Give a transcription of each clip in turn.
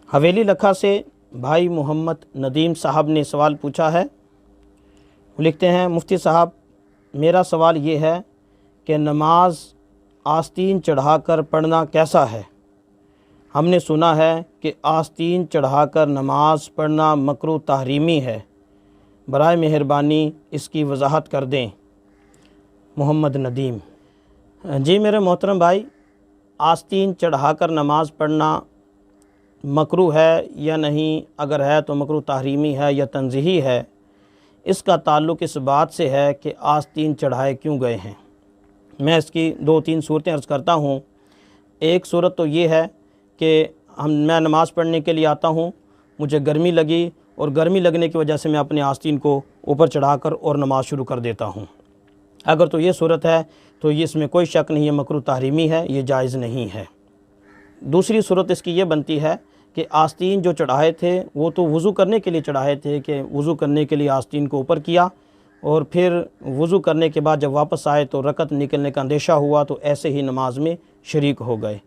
حویلی لکھا سے بھائی محمد ندیم صاحب نے سوال پوچھا ہے۔ وہ لکھتے ہیں، مفتی صاحب میرا سوال یہ ہے کہ نماز آستین چڑھا کر پڑھنا کیسا ہے؟ ہم نے سنا ہے کہ آستین چڑھا کر نماز پڑھنا مکروہ تحریمی ہے، برائے مہربانی اس کی وضاحت کر دیں۔ محمد ندیم: جی میرے محترم بھائی، آستین چڑھا کر نماز پڑھنا مکروہ ہے یا نہیں، اگر ہے تو مکروہ تحریمی ہے یا تنزیہی ہے، اس کا تعلق اس بات سے ہے کہ آستین چڑھائے کیوں گئے ہیں۔ میں اس کی 2-3 صورتیں عرض کرتا ہوں۔ ایک صورت تو یہ ہے کہ میں نماز پڑھنے کے لیے آتا ہوں، مجھے گرمی لگی اور گرمی لگنے کی وجہ سے میں اپنے آستین کو اوپر چڑھا کر اور نماز شروع کر دیتا ہوں۔ اگر تو یہ صورت ہے تو اس میں کوئی شک نہیں ہے، مکروہ تحریمی ہے، یہ جائز نہیں ہے۔ دوسری صورت اس کی یہ بنتی ہے کہ آستین جو چڑھائے تھے وہ تو وضو کرنے کے لیے چڑھائے تھے، کہ وضو کرنے کے لیے آستین کو اوپر کیا اور پھر وضو کرنے کے بعد جب واپس آئے تو رکعت نکلنے کا اندیشہ ہوا تو ایسے ہی نماز میں شریک ہو گئے۔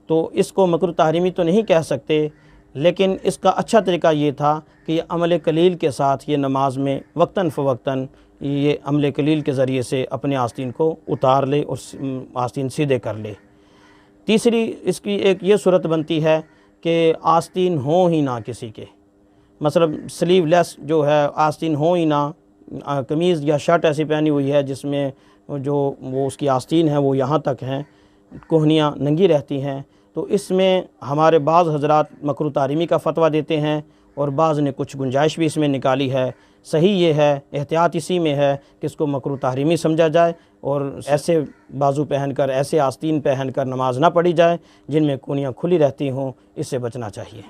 تو اس کو مکروہ تحریمی تو نہیں کہہ سکتے، لیکن اس کا اچھا طریقہ یہ تھا کہ یہ عمل قلیل کے ساتھ یہ نماز میں وقتاً فوقتاً یہ عمل قلیل کے ذریعے سے اپنے آستین کو اتار لے اور آستین سیدھے کر لے۔ تیسری اس کی ایک یہ صورت بنتی ہے کہ آستین ہوں ہی نہ کسی کے، مثلا سلیو لیس جو ہے، آستین ہوں ہی نہ، قمیض یا شرٹ ایسی پہنی ہوئی ہے جس میں جو وہ اس کی آستین ہے وہ یہاں تک ہیں، کوہنیاں ننگی رہتی ہیں، تو اس میں ہمارے بعض حضرات مکروہ تحریمی کا فتویٰ دیتے ہیں اور بعض نے کچھ گنجائش بھی اس میں نکالی ہے۔ صحیح یہ ہے، احتیاط اسی میں ہے کہ اس کو مکروہ تحریمی سمجھا جائے اور ایسے بازو پہن کر، ایسے آستین پہن کر نماز نہ پڑھی جائے جن میں کونیاں کھلی رہتی ہوں، اس سے بچنا چاہیے۔